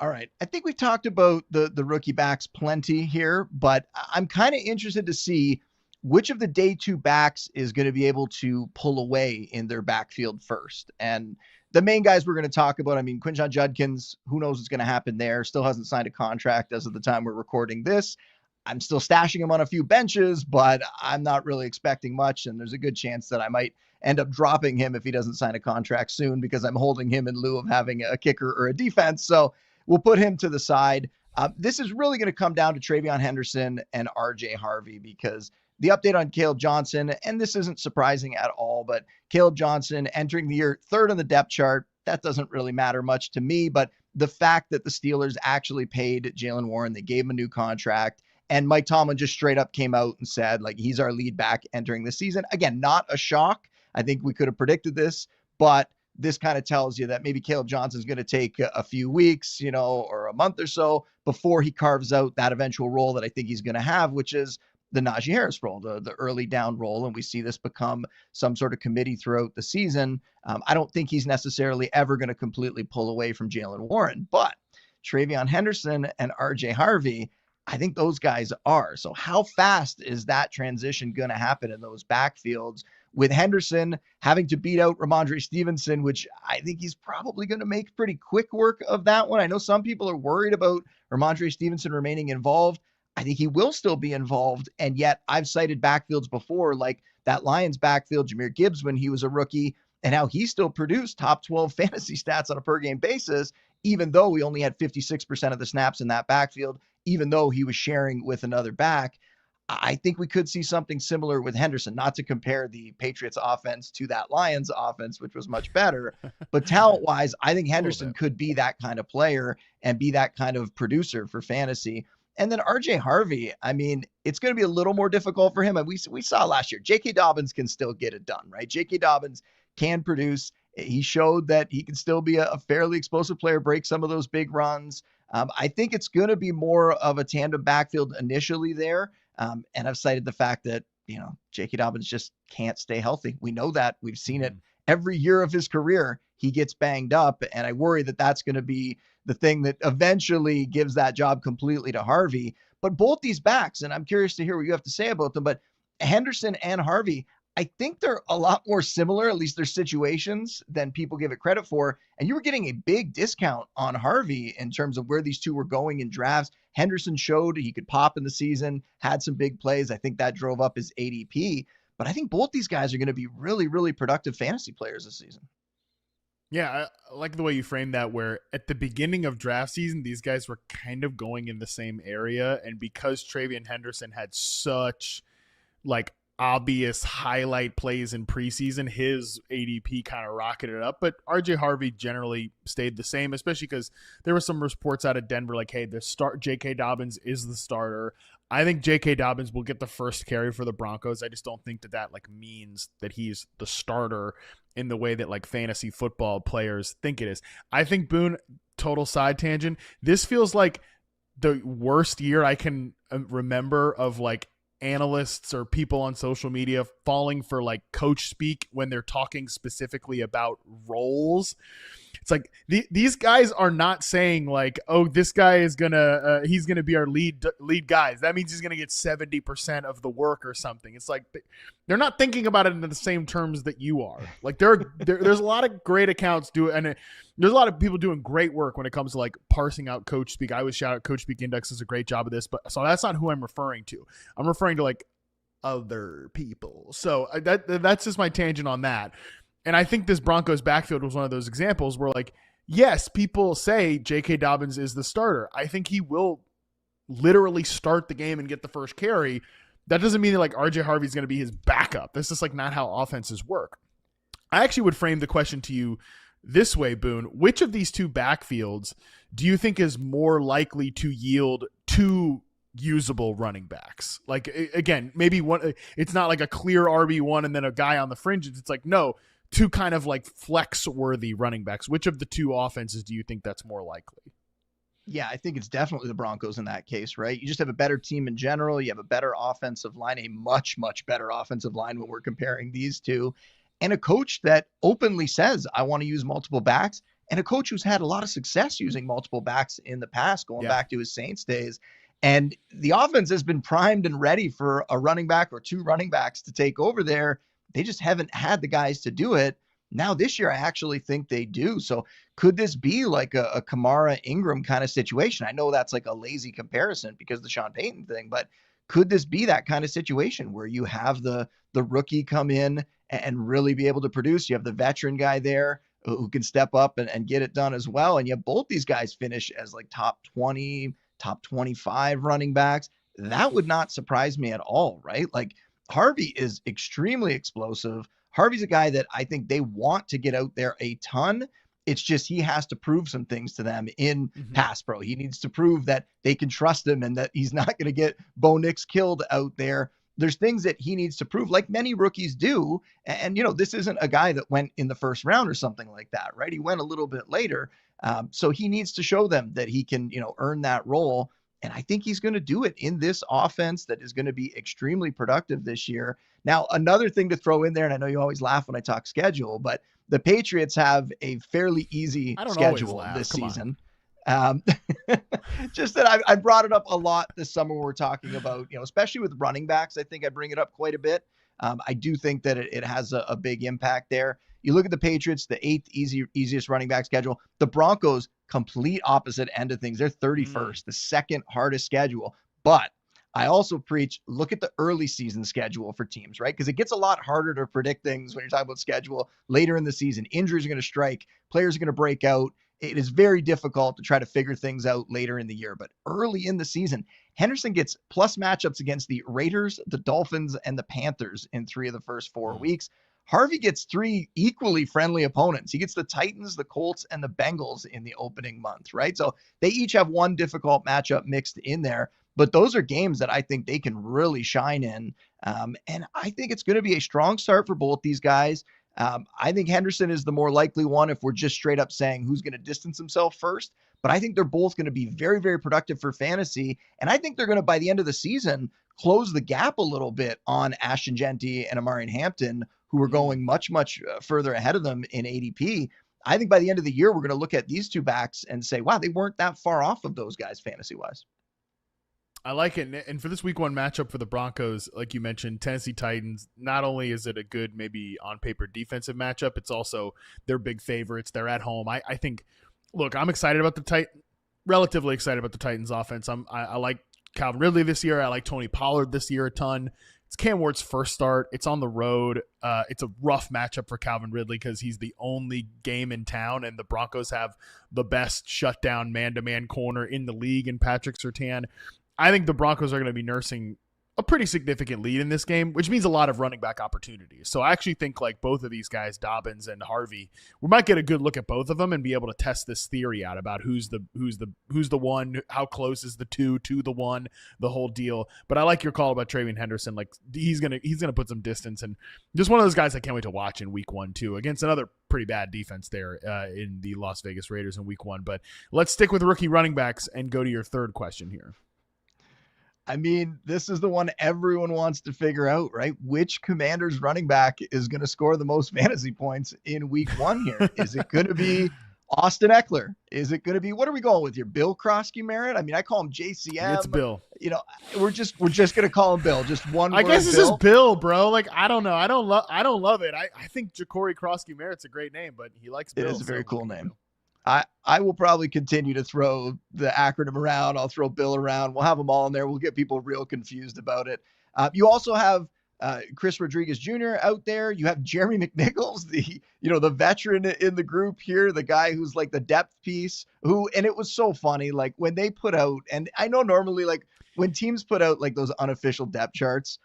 All right. I think we've talked about the rookie backs plenty here, but I'm kind of interested to see which of the day two backs is going to be able to pull away in their backfield first. And the main guys we're going to talk about, I mean, Quinshon Judkins, who knows what's going to happen there, still hasn't signed a contract as of the time we're recording this. I'm still stashing him on a few benches, but I'm not really expecting much. And there's a good chance that I might end up dropping him if he doesn't sign a contract soon because I'm holding him in lieu of having a kicker or a defense. So we'll put him to the side. This is really going to come down to Travion Henderson and RJ Harvey because the update on Caleb Johnson, and this isn't surprising at all, but Caleb Johnson entering the year third on the depth chart, that doesn't really matter much to me. But the fact that the Steelers actually paid Jaylen Warren, they gave him a new contract, and Mike Tomlin just straight up came out and said, like, he's our lead back entering the season. Again, not a shock. I think we could have predicted this, but this kind of tells you that maybe Caleb Johnson's going to take a few weeks, or a month or so before he carves out that eventual role that I think he's going to have, which is the Najee Harris role, the early down role. And we see this become some sort of committee throughout the season. I don't think he's necessarily ever going to completely pull away from Jaylen Warren, but Travion Henderson and RJ Harvey, I think those guys are. So how fast is that transition going to happen in those backfields with Henderson having to beat out Ramondre Stevenson, which I think he's probably going to make pretty quick work of that one. I know some people are worried about Ramondre Stevenson remaining involved. I think he will still be involved. And yet I've cited backfields before, like that Lions backfield, Jahmyr Gibbs, when he was a rookie, and how he still produced top 12 fantasy stats on a per game basis, even though he only had 56% of the snaps in that backfield, even though he was sharing with another back. I think we could see something similar with Henderson, not to compare the Patriots offense to that Lions offense, which was much better, but talent wise, I think Henderson could be that kind of player and be that kind of producer for fantasy. And then RJ Harvey, I mean, it's going to be a little more difficult for him. And we saw last year, J.K. Dobbins can still get it done, right? J.K. Dobbins can produce. He showed that he can still be a fairly explosive player, break some of those big runs. I think it's going to be more of a tandem backfield initially there. And I've cited the fact that, J.K. Dobbins just can't stay healthy. We know that. We've seen it every year of his career. He gets banged up. And I worry that that's going to be the thing that eventually gives that job completely to Harvey. But both these backs, and I'm curious to hear what you have to say about them, but Henderson and Harvey, I think they're a lot more similar, at least their situations, than people give it credit for. And you were getting a big discount on Harvey in terms of where these two were going in drafts. Henderson showed he could pop in the season, had some big plays. I think that drove up his ADP. But I think both these guys are going to be really, really productive fantasy players this season. Yeah, I like the way you framed that, where at the beginning of draft season, these guys were kind of going in the same area. And because Travion Henderson had such obvious highlight plays in preseason, his ADP kind of rocketed up. But RJ Harvey generally stayed the same, especially because there were some reports out of Denver like, hey, J.K. Dobbins is the starter. I think J.K. Dobbins will get the first carry for the Broncos. I just don't think that means that he's the starter in the way that fantasy football players think it is. I think, Boone, total side tangent, this feels like the worst year I can remember of analysts or people on social media falling for coach speak when they're talking specifically about roles. It's like these guys are not saying oh, this guy is gonna he's gonna be our lead guys. That means he's gonna get 70% of the work or something. It's like they're not thinking about it in the same terms that you are. There's a lot of great accounts and there's a lot of people doing great work when it comes to parsing out coach speak. I always shout out Coach Speak Index does a great job of this, but so that's not who I'm referring to. I'm referring to other people. So that's just my tangent on that. And I think this Broncos backfield was one of those examples where yes, people say J.K. Dobbins is the starter. I think he will literally start the game and get the first carry. That doesn't mean that RJ Harvey is going to be his backup. That's just not how offenses work. I actually would frame the question to you this way, Boone. Which of these two backfields do you think is more likely to yield two usable running backs? Again, maybe one, it's not a clear RB1 and then a guy on the fringes. It's no, two kind of flex worthy running backs. Which of the two offenses do you think that's more likely? Yeah, I think it's definitely the Broncos in that case, right? You just have a better team in general. You have a better offensive line, a much, much better offensive line when we're comparing these two, and a coach that openly says, I want to use multiple backs. and a coach who's had a lot of success using multiple backs in the past, going back to his Saints days. And the offense has been primed and ready for a running back or two running backs to take over there. They just haven't had the guys to do it. Now this year, I actually think they do. So could this be like a Kamara Ingram kind of situation? I know that's like a lazy comparison because of the Sean Payton thing, but could this be that kind of situation where you have the rookie come in and really be able to produce? You have the veteran guy there who can step up and get it done as well. And you have both these guys finish as like top 20, top 25 running backs. That would not surprise me at all, right? Like Harvey is extremely explosive. Harvey's a guy that I think they want to get out there a ton. It's just he has to prove some things to them in pass pro. He needs to prove that they can trust him and that he's not going to get Bo Nix killed out there. There's things that he needs to prove, like many rookies do. And, this isn't a guy that went in the first round or something like that, right? He went a little bit later. So he needs to show them that he can, earn that role. And I think he's going to do it in this offense that is going to be extremely productive this year. Now, another thing to throw in there, and I know you always laugh when I talk schedule, but the Patriots have a fairly easy schedule this season. Just that I brought it up a lot this summer when we're talking about, especially with running backs. I think I bring it up quite a bit. I do think that it has a big impact there. You look at the Patriots, the 8th easiest running back schedule. The Broncos, complete opposite end of things. They're 31st, the second hardest schedule. But I also preach, look at the early season schedule for teams, right? Because it gets a lot harder to predict things when you're talking about schedule later in the season. Injuries are going to strike. Players are going to break out. It is very difficult to try to figure things out later in the year. But early in the season, Henderson gets plus matchups against the Raiders, the Dolphins, and the Panthers in 3 of the first 4 weeks. Harvey gets 3 equally friendly opponents. He gets the Titans, the Colts, and the Bengals in the opening month, right? So they each have one difficult matchup mixed in there. But those are games that I think they can really shine in. And I think it's going to be a strong start for both these guys. I think Henderson is the more likely one if we're just straight up saying who's going to distance himself first. But I think they're both going to be very, very productive for fantasy. And I think they're going to, by the end of the season, close the gap a little bit on Ashton Genty and Amari Hampton, who are going much, much further ahead of them in ADP. I think by the end of the year, we're going to look at these two backs and say, wow, they weren't that far off of those guys fantasy-wise. I like it. And for this week 1 matchup for the Broncos, like you mentioned, Tennessee Titans, not only is it a good, maybe on paper defensive matchup, it's also they're big favorites. They're at home. I think, look, I'm excited about relatively excited about the Titans offense. I like Calvin Ridley this year. I like Tony Pollard this year a ton. It's Cam Ward's first start. It's on the road. It's a rough matchup for Calvin Ridley because he's the only game in town, and the Broncos have the best shutdown man-to-man corner in the league in Patrick Surtain. I think the Broncos are going to be nursing a pretty significant lead in this game, which means a lot of running back opportunities. So I actually think like both of these guys, Dobbins and Harvey, we might get a good look at both of them and be able to test this theory out about who's the one, how close is the 2 to the 1, the whole deal. But I like your call about TreVeyon Henderson. Like he's gonna put some distance, and just one of those guys I can't wait to watch in week 1 too, against another pretty bad defense there in the Las Vegas Raiders in week 1. But let's stick with rookie running backs and go to your third question here. I mean, this is the one everyone wants to figure out, right? Which Commanders running back is going to score the most fantasy points in week 1 here? Is it going to be Austin Ekeler? Is it going to be, what are we going with here? Bill Croskey-Merritt? I mean, I call him JCM. It's Bill. We're just going to call him Bill. Just one I word, guess this Bill. is Bill, bro. Like, I don't know. I don't love it. I think Ja'Cory Croskey-Merritt's a great name, but he likes Bill. It is a very cool name. I will probably continue to throw the acronym around. I'll throw Bill around. We'll have them all in there. We'll get people real confused about it. You also have Chris Rodriguez Jr. out there. You have Jeremy McNichols, the veteran in the group here, the guy who's like the depth piece and it was so funny. Like when they put out, and I know normally like when teams put out like those unofficial depth charts,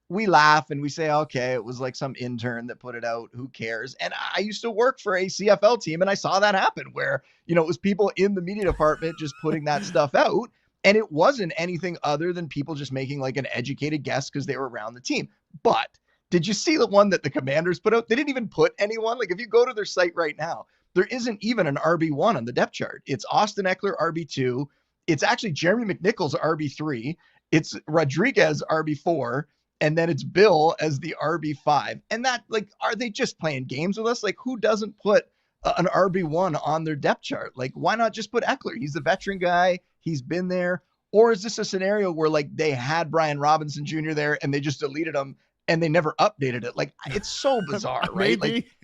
we laugh and we say, okay, it was like some intern that put it out. Who cares? And I used to work for a CFL team and I saw that happen where, it was people in the media department just putting that stuff out. And it wasn't anything other than people just making like an educated guess because they were around the team. But did you see the one that the Commanders put out? They didn't even put anyone. Like if you go to their site right now, there isn't even an RB1 on the depth chart. It's Austin Ekeler RB2. It's actually Jeremy McNichols RB3. It's Rodriguez RB4. And then it's Bill as the RB5. And that, like, are they just playing games with us? Like, who doesn't put an RB1 on their depth chart. Like, why not just put Ekeler? He's the veteran guy. He's been there. Or is this a scenario where like they had Brian Robinson Jr. there and they just deleted him and they never updated it? Like, it's so bizarre, right? Maybe. Like,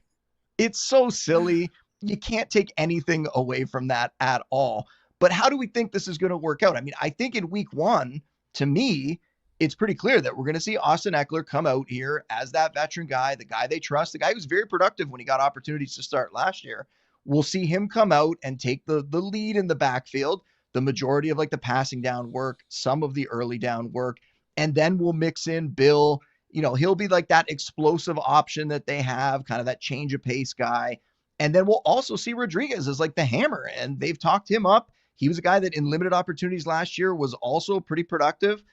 it's so silly. You can't take anything away from that at all. But how do we think this is going to work out? I mean, I think in week one, to me, it's pretty clear that we're going to see Austin Ekeler come out here as that veteran guy, the guy they trust, the guy who was very productive when he got opportunities to start last year. We'll see him come out and take the lead in the backfield, the majority of like the passing down work, some of the early down work, and then we'll mix in Bill. You know, he'll be like that explosive option that they have, kind of that change of pace guy. And then we'll also see Rodriguez as like the hammer, and they've talked him up. He was a guy that in limited opportunities last year was also pretty productive.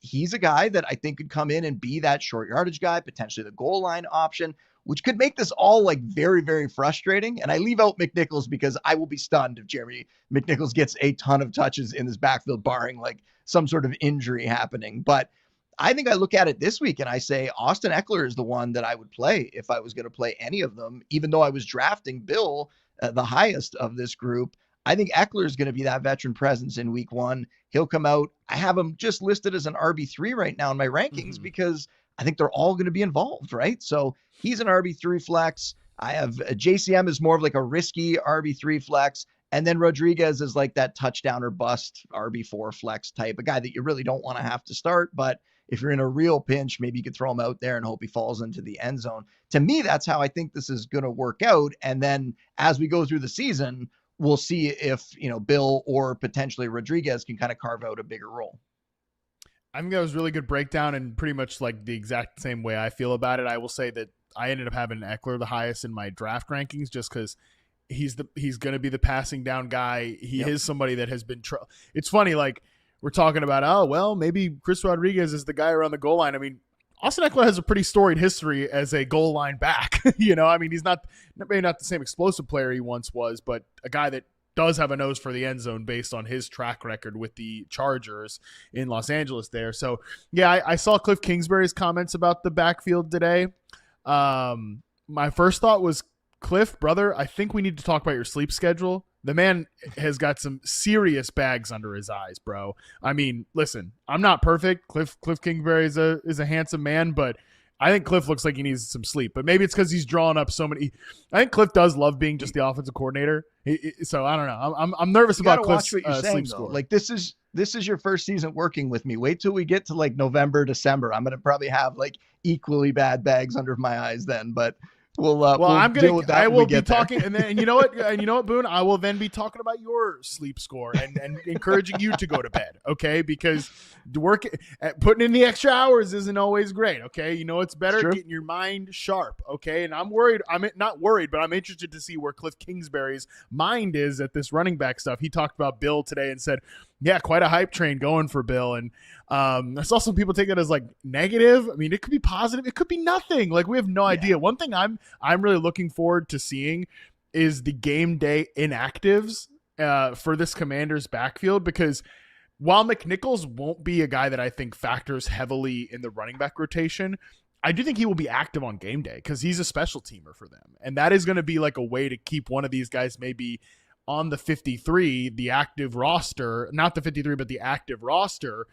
He's a guy that I think could come in and be that short yardage guy, potentially the goal line option, which could make this all like very, very frustrating. And I leave out McNichols because I will be stunned if Jeremy McNichols gets a ton of touches in this backfield, barring like some sort of injury happening. But I think I look at it this week and I say Austin Ekeler is the one that I would play if I was going to play any of them, even though I was drafting Bill, the highest of this group. I think Ekeler is going to be that veteran presence in week one. He'll come out. I have him just listed as an RB3 right now in my rankings because I think they're all going to be involved, right? So he's an RB3 flex. I have JCM is more of like a risky RB3 flex. And then Rodriguez is like that touchdown or bust RB4 flex type, a guy that you really don't want to have to start. But if you're in a real pinch, maybe you could throw him out there and hope he falls into the end zone. To me, that's how I think this is going to work out. And then as we go through the season, we'll see if, you know, Bill or potentially Rodriguez can kind of carve out a bigger role. I think that was a really good breakdown and pretty much like the exact same way I feel about it. I will say that I ended up having Ekeler the highest in my draft rankings just because he's going to be the passing down guy. He is somebody that has been it's funny, like we're talking about, oh, well, maybe Chris Rodriguez is the guy around the goal line. I mean, Austin Ekeler has a pretty storied history as a goal line back. You know, I mean, he's maybe not the same explosive player he once was, but a guy that does have a nose for the end zone based on his track record with the Chargers in Los Angeles there. So, yeah, I saw Cliff Kingsbury's comments about the backfield today. My first thought was, Cliff, brother, I think we need to talk about your sleep schedule. The man has got some serious bags under his eyes, bro. I mean, listen, I'm not perfect. Cliff Kingsbury is a handsome man, but I think Cliff looks like he needs some sleep. But maybe it's because he's drawing up so many. I think Cliff does love being just the offensive coordinator. So I don't know. I'm nervous about Cliff's sleep score. Like this is your first season working with me. Wait till we get to like November, December. I'm gonna probably have like equally bad bags under my eyes then, but. I will be talking, and you know what, Boone, I will then be talking about your sleep score and encouraging you to go to bed, okay? Because putting in the extra hours isn't always great, okay? You know, it's better getting your mind sharp, okay? And I'm worried. I'm not worried, but I'm interested to see where Cliff Kingsbury's mind is at this running back stuff. He talked about Bill today and said, yeah, quite a hype train going for Bill. And I saw some people take it as like negative. I mean, it could be positive. It could be nothing. Like we have no idea. One thing I'm really looking forward to seeing is the game day inactives for this Commanders backfield, because while McNichols won't be a guy that I think factors heavily in the running back rotation, I do think he will be active on game day because he's a special teamer for them. And that is going to be like a way to keep one of these guys maybe on the 53, the active roster, not the 53, but the active roster.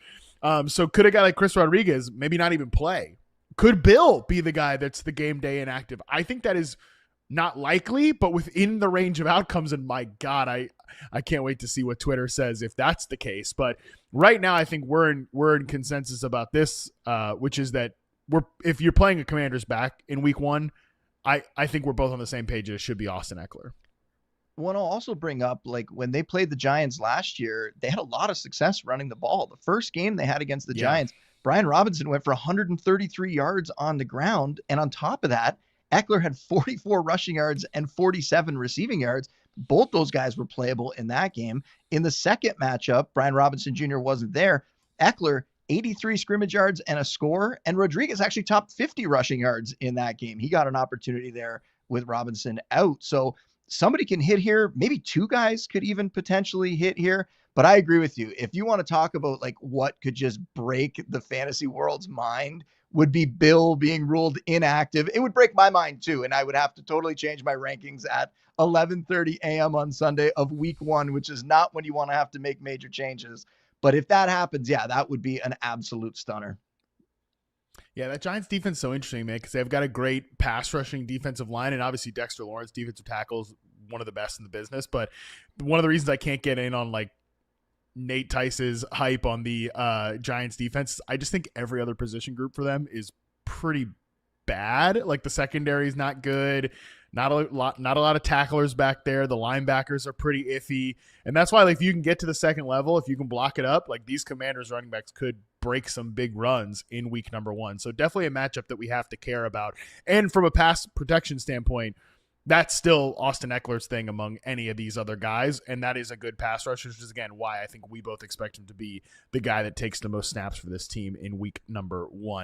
So could a guy like Chris Rodriguez maybe not even play? Could Bill be the guy that's the game day inactive? I think that is not likely, but within the range of outcomes. And my God, I can't wait to see what Twitter says if that's the case. But right now, I think we're in consensus about this, which is that if you're playing a Commanders back in week one, I think we're both on the same page. It should be Austin Ekeler. Well, I'll also bring up, like, when they played the Giants last year, they had a lot of success running the ball. The first game they had against the Giants, Brian Robinson went for 133 yards on the ground. And on top of that, Ekeler had 44 rushing yards and 47 receiving yards. Both those guys were playable in that game. In the second matchup, Brian Robinson Jr. wasn't there. Ekeler, 83 scrimmage yards and a score. And Rodriguez actually topped 50 rushing yards in that game. He got an opportunity there with Robinson out. So somebody can hit here. Maybe two guys could even potentially hit here. But I agree with you. If you want to talk about like what could just break the fantasy world's mind would be Bill being ruled inactive. It would break my mind too, and I would have to totally change my rankings at 11:30 a.m. on Sunday of week 1, which is not when you want to have to make major changes. But if that happens, yeah, that would be an absolute stunner. Yeah, that Giants defense is so interesting, man, because they've got a great pass rushing defensive line, and obviously Dexter Lawrence, defensive tackles, one of the best in the business. But one of the reasons I can't get in on like Nate Tice's hype on the Giants defense, I just think every other position group for them is pretty bad. Like the secondary is not good. Not a lot of tacklers back there. The linebackers are pretty iffy. And that's why, like, if you can get to the second level, if you can block it up, like these Commanders running backs could break some big runs in week number 1. So definitely a matchup that we have to care about. And from a pass protection standpoint, that's still Austin Ekeler's thing among any of these other guys. And that is a good pass rusher, which is, again, why I think we both expect him to be the guy that takes the most snaps for this team in week number 1.